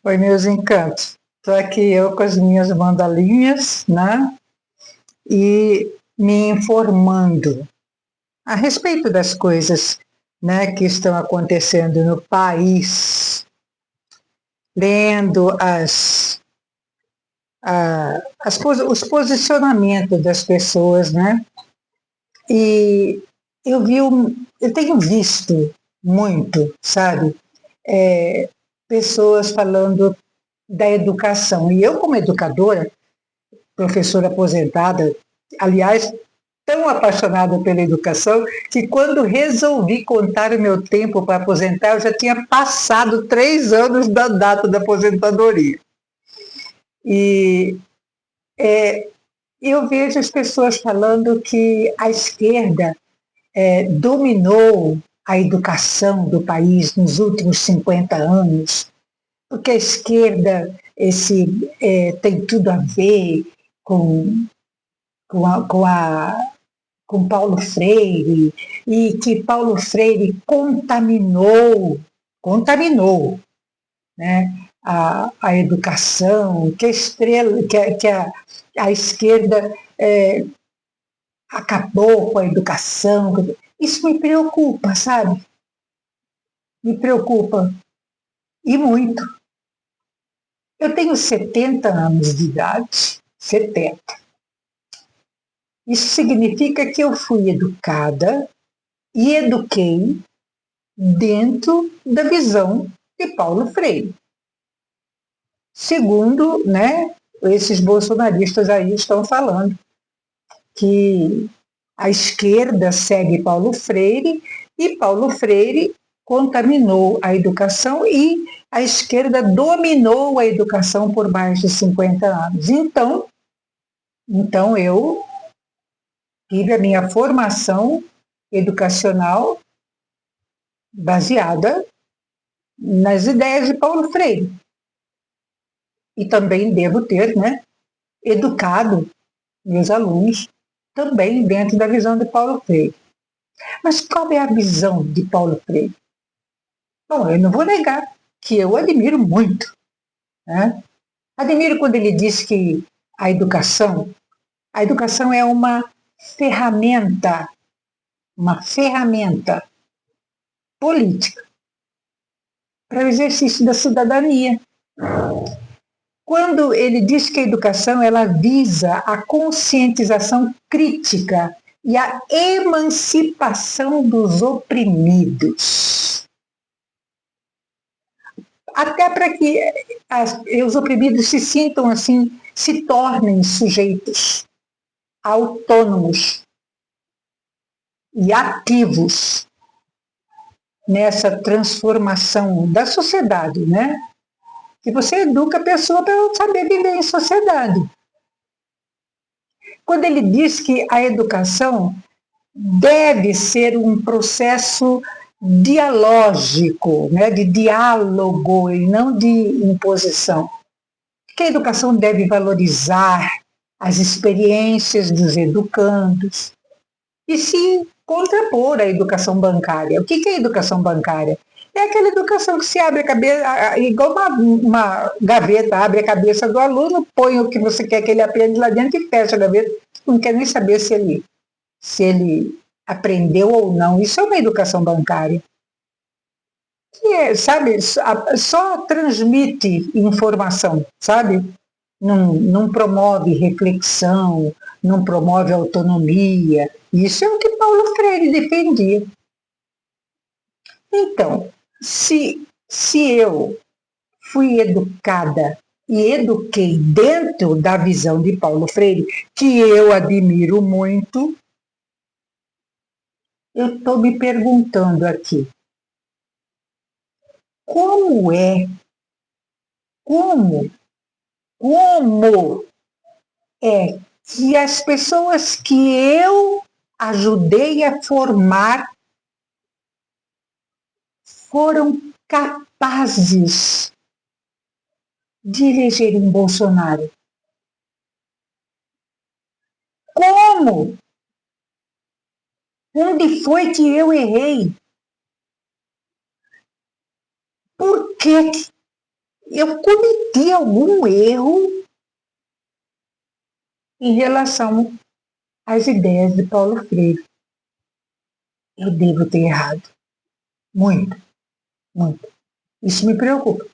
Oi, meus encantos. Estou aqui eu com as minhas mandalinhas, né? E me informando a respeito das coisas, né, que estão acontecendo no país, lendo os posicionamentos das pessoas, né? E eu tenho visto muito, sabe? Pessoas falando da educação. E eu, como educadora, professora aposentada, aliás, tão apaixonada pela educação, que quando resolvi contar o meu tempo para aposentar, eu já tinha passado 3 anos da data da aposentadoria. E eu vejo as pessoas falando que a esquerda dominou a educação do país nos últimos 50 anos, porque a esquerda tem tudo a ver com, com, a, com, a, com Paulo Freire, e que Paulo Freire contaminou, né, a educação, que a esquerda acabou com a educação. Isso me preocupa, sabe? Me preocupa, e muito. Eu tenho 70 anos de idade, 70. Isso significa que eu fui educada e eduquei dentro da visão de Paulo Freire. Segundo, né, esses bolsonaristas aí estão falando que a esquerda segue Paulo Freire e Paulo Freire contaminou a educação e a esquerda dominou a educação por mais de 50 anos. Então eu tive a minha formação educacional baseada nas ideias de Paulo Freire. E também devo ter, né, educado meus alunos também dentro da visão de Paulo Freire. Mas qual é a visão de Paulo Freire? Bom, eu não vou negar que eu admiro muito, né? Admiro quando ele diz que a educação é uma ferramenta política para o exercício da cidadania. Quando ele diz que a educação ela visa a conscientização crítica e a emancipação dos oprimidos, até para que os oprimidos se sintam assim, se tornem sujeitos autônomos e ativos nessa transformação da sociedade, né? E você educa a pessoa para saber viver em sociedade. Quando ele diz que a educação deve ser um processo dialógico, né, de diálogo e não de imposição, que a educação deve valorizar as experiências dos educandos e se contrapor à educação bancária. O que é a educação bancária? É aquela educação que se abre a cabeça, igual uma gaveta, abre a cabeça do aluno, põe o que você quer que ele aprenda lá dentro e fecha a gaveta. Não quer nem saber se ele aprendeu ou não. Isso é uma educação bancária. Que sabe, só transmite informação, sabe? Não promove reflexão, não promove autonomia. Isso é o que Paulo Freire defendia. Então, se eu fui educada e eduquei dentro da visão de Paulo Freire, que eu admiro muito, eu estou me perguntando aqui, como é que as pessoas que eu ajudei a formar foram capazes de elegerem Bolsonaro? Como? Onde foi que eu errei? Por que eu cometi algum erro em relação às ideias de Paulo Freire. Eu devo ter errado. Muito, muito. Isso me preocupa.